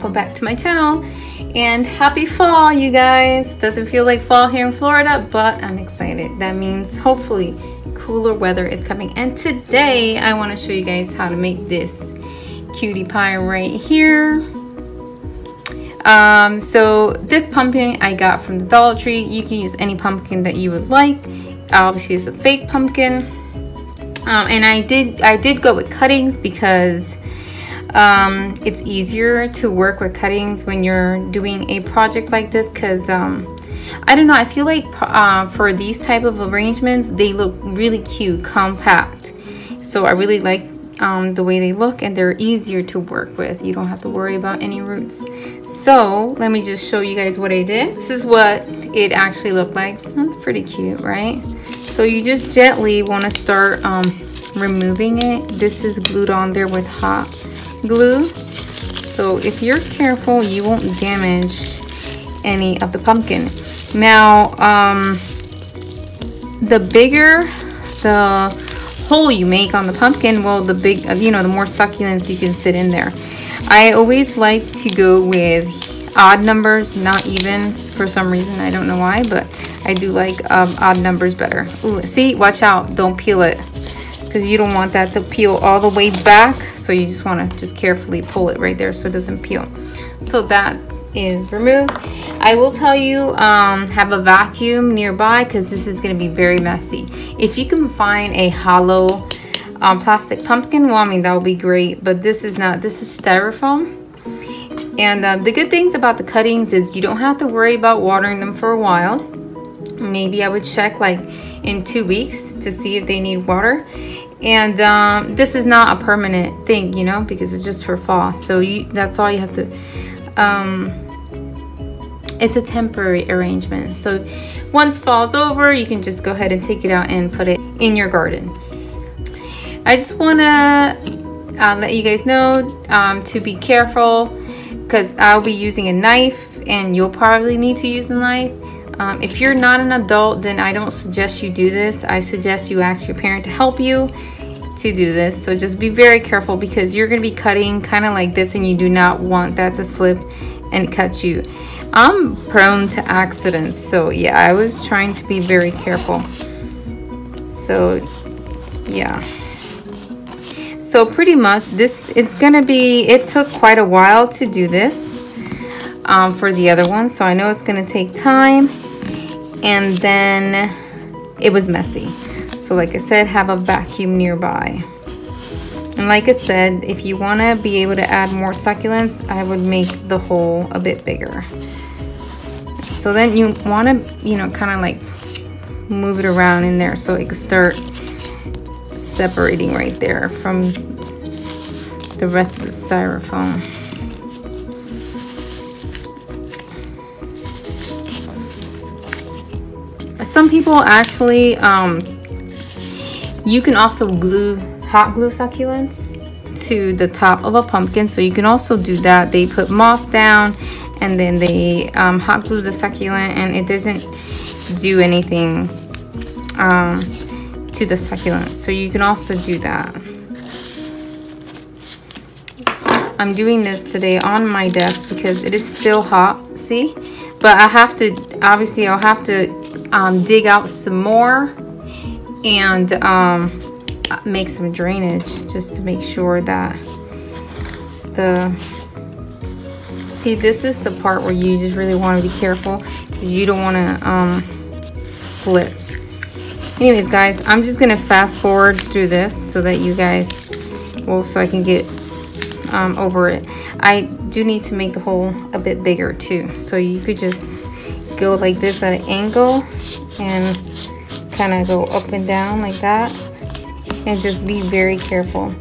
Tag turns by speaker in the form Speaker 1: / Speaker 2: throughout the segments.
Speaker 1: welcome back to my channel and happy fall, you guys. Doesn't feel like fall here in Florida, but I'm excited. That means hopefully cooler weather is coming, and today I want to show you guys how to make this cutie pie right here. So this pumpkin I got from the Dollar Tree. You can use any pumpkin that you would like. Obviously it's a fake pumpkin, and I did go with cuttings because it's easier to work with cuttings when you're doing a project like this, because I don't know, I feel like for these type of arrangements they look really cute, compact. So I really like the way they look, and they're easier to work with. You don't have to worry about any roots. So let me just show you guys what I did. This is what it actually looked like. That's pretty cute, right? So you just gently want to start removing it. This is glued on there with hot glue, so if you're careful you won't damage any of the pumpkin. Now the bigger the hole you make on the pumpkin, well, the big, the more succulents you can fit in there. I always like to go with odd numbers, not even, for some reason. I don't know why, but I do like odd numbers better. Ooh, see, watch out, don't peel it, because you don't want that to peel all the way back. So you just want to just carefully pull it right there so it doesn't peel. So that is removed. I will tell you, have a vacuum nearby, because this is going to be very messy. If you can find a hollow plastic pumpkin, well, I mean, that would be great, but this is not. This is styrofoam. And the good things about the cuttings is you don't have to worry about watering them for a while. Maybe I would check like in 2 weeks to see if they need water. And this is not a permanent thing, because it's just for fall. So that's all you have to, it's a temporary arrangement. So once fall's over, you can just go ahead and take it out and put it in your garden. I just want to let you guys know to be careful, because I'll be using a knife and you'll probably need to use a knife. If you're not an adult, then I don't suggest you do this. I suggest you ask your parent to help you to do this. So just be very careful, because you're going to be cutting kind of like this, and you do not want that to slip and cut you. I'm prone to accidents, so yeah, I was trying to be very careful. So yeah, so pretty much this, it's gonna be, it took quite a while to do this for the other one, so I know it's gonna take time. And then it was messy, so like I said, have a vacuum nearby. And like I said, if you want to be able to add more succulents, I would make the hole a bit bigger. So then you want to, kind of like move it around in there so it can start separating right there from the rest of the styrofoam. Some people actually, you can also hot glue succulents to the top of a pumpkin, so you can also do that. They put moss down and then they hot glue the succulent, and it doesn't do anything to the succulent, so you can also do that. I'm doing this today on my desk because it is still hot, see, but I have to, obviously I'll have to dig out some more and make some drainage, just to make sure that see, this is the part where you just really want to be careful, because you don't want to slip. Anyways guys, I'm just gonna fast forward through this so that you guys, well, so I can get over it. I do need to make the hole a bit bigger too, so you could just go like this at an angle and kind of go up and down like that, and just be very careful.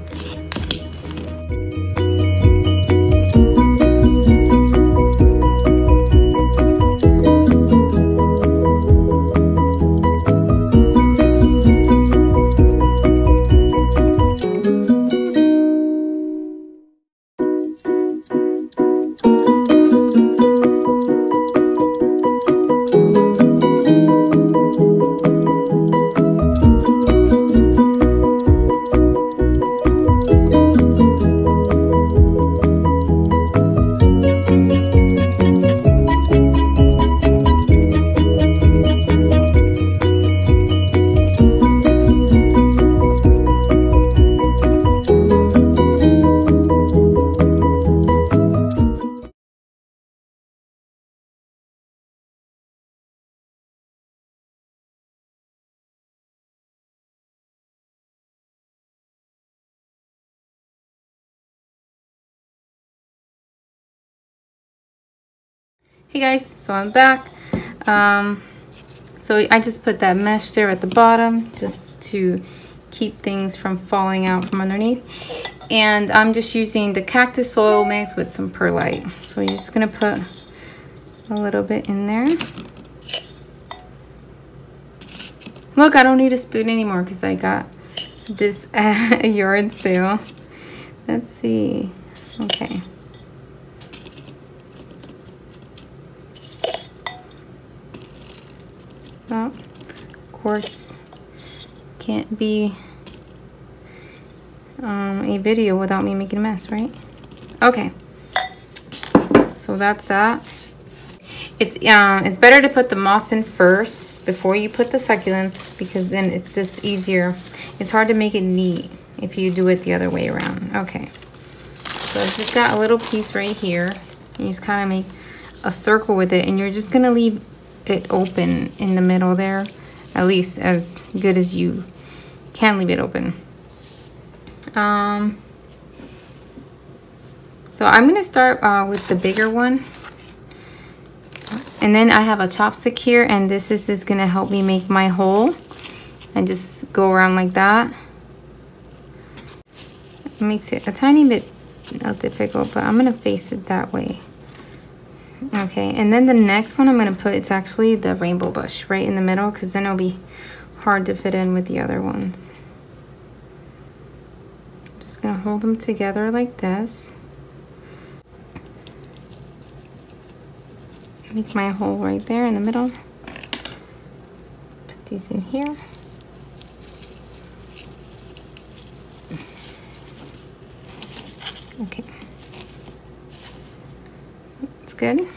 Speaker 1: Hey guys, so I'm back. So I just put that mesh there at the bottom just to keep things from falling out from underneath. And I'm just using the cactus soil mix with some perlite. So you're just gonna put a little bit in there. Look, I don't need a spoon anymore because I got this at a yard sale. Let's see. Okay. Well, of course, can't be a video without me making a mess, right? Okay. So that's that. It's better to put the moss in first before you put the succulents because then it's just easier. It's hard to make it neat if you do it the other way around. Okay. So I've just got a little piece right here. You just kind of make a circle with it and you're just gonna leave it open in the middle there, at least as good as you can leave it open. So I'm gonna start with the bigger one, and then I have a chopstick here, and this is just gonna help me make my hole. And just go around like that. It makes it a tiny bit difficult, but I'm gonna face it that way. Okay, and then the next one I'm gonna put, it's actually the rainbow bush right in the middle because then it'll be hard to fit in with the other ones. Just gonna hold them together like this. Make my hole right there in the middle. Put these in here. Okay. That's good.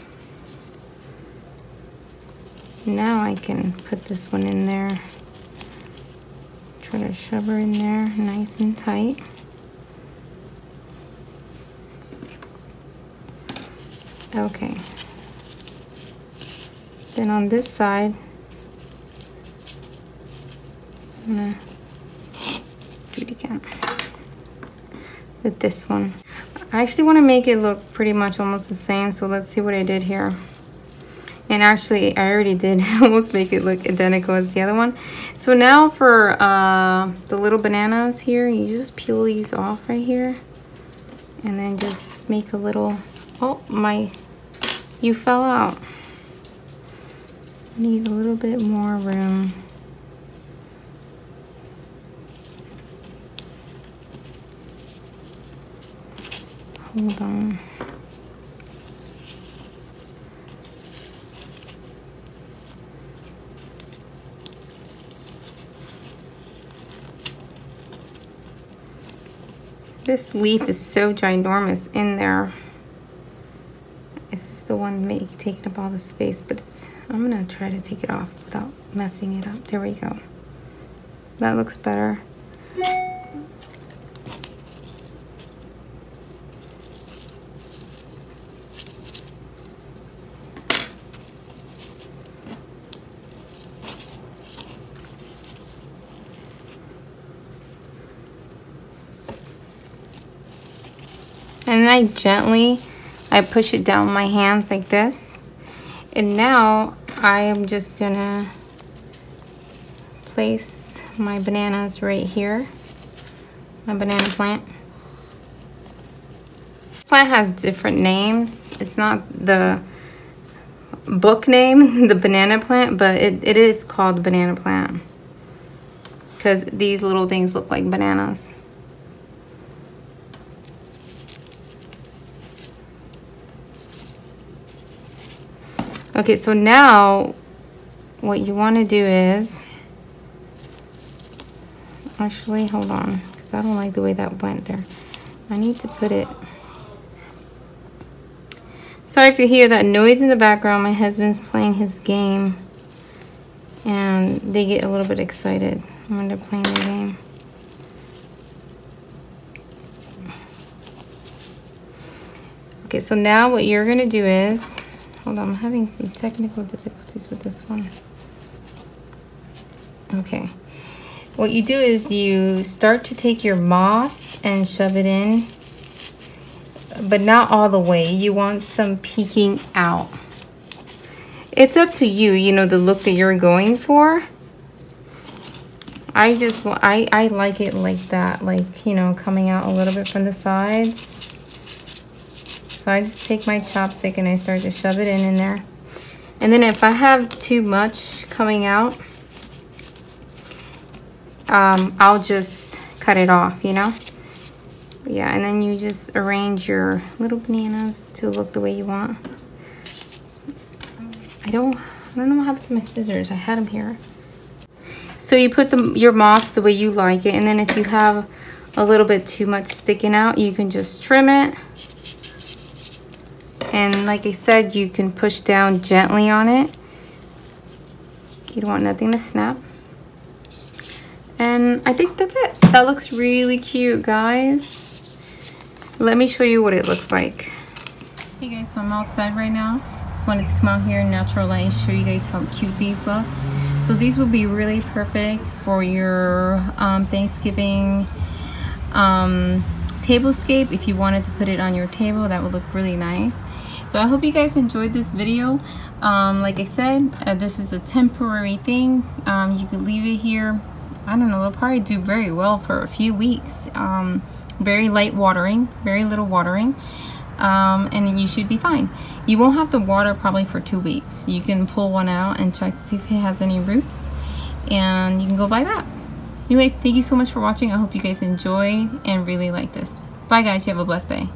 Speaker 1: Now I can put this one in there. Try to shove her in there nice and tight. Okay. Then on this side, I'm gonna do it again with this one. I actually want to make it look pretty much almost the same, so let's see what I did here. And actually, I already did almost make it look identical as the other one. So now for the little bananas here, you just peel these off right here. And then just make a little, oh, you fell out. Need a little bit more room. Hold on. This leaf is so ginormous in there. This is the one taking up all the space, but I'm gonna try to take it off without messing it up. There we go. That looks better. And I push it down my hands like this. And now I am just gonna place my bananas right here. My banana plant. Plant has different names. It's not the book name, the banana plant, but it is called the banana plant. Because these little things look like bananas. Okay, so now what you want to do is, actually, hold on, because I don't like the way that went there. I need to put it, sorry if you hear that noise in the background. My husband's playing his game and they get a little bit excited when they're playing the game. Okay, so now what you're gonna do is, hold on, I'm having some technical difficulties with this one. Okay, what you do is you start to take your moss and shove it in, but not all the way. You want some peeking out. It's up to you, you know, the look that you're going for. I like it like that, like, you know, coming out a little bit from the sides. So I just take my chopstick and I start to shove it in there. And then if I have too much coming out, I'll just cut it off, you know? Yeah, and then you just arrange your little bananas to look the way you want. I don't know what happened to my scissors. I had them here. So you put your moss the way you like it, and then if you have a little bit too much sticking out, you can just trim it. And like I said, you can push down gently on it. You don't want nothing to snap. And I think that's it. That looks really cute, guys. Let me show you what it looks like. Hey guys, so I'm outside right now. Just wanted to come out here in natural light and show you guys how cute these look. So these would be really perfect for your Thanksgiving tablescape. If you wanted to put it on your table, that would look really nice. So I hope you guys enjoyed this video. Like I said, this is a temporary thing. You could leave it here. I don't know, they'll probably do very well for a few weeks. Very light watering, very little watering. And then you should be fine. You won't have to water probably for 2 weeks. You can pull one out and check to see if it has any roots, and you can go by that. Anyways, thank you so much for watching. I hope you guys enjoy and really like this. Bye guys, you have a blessed day.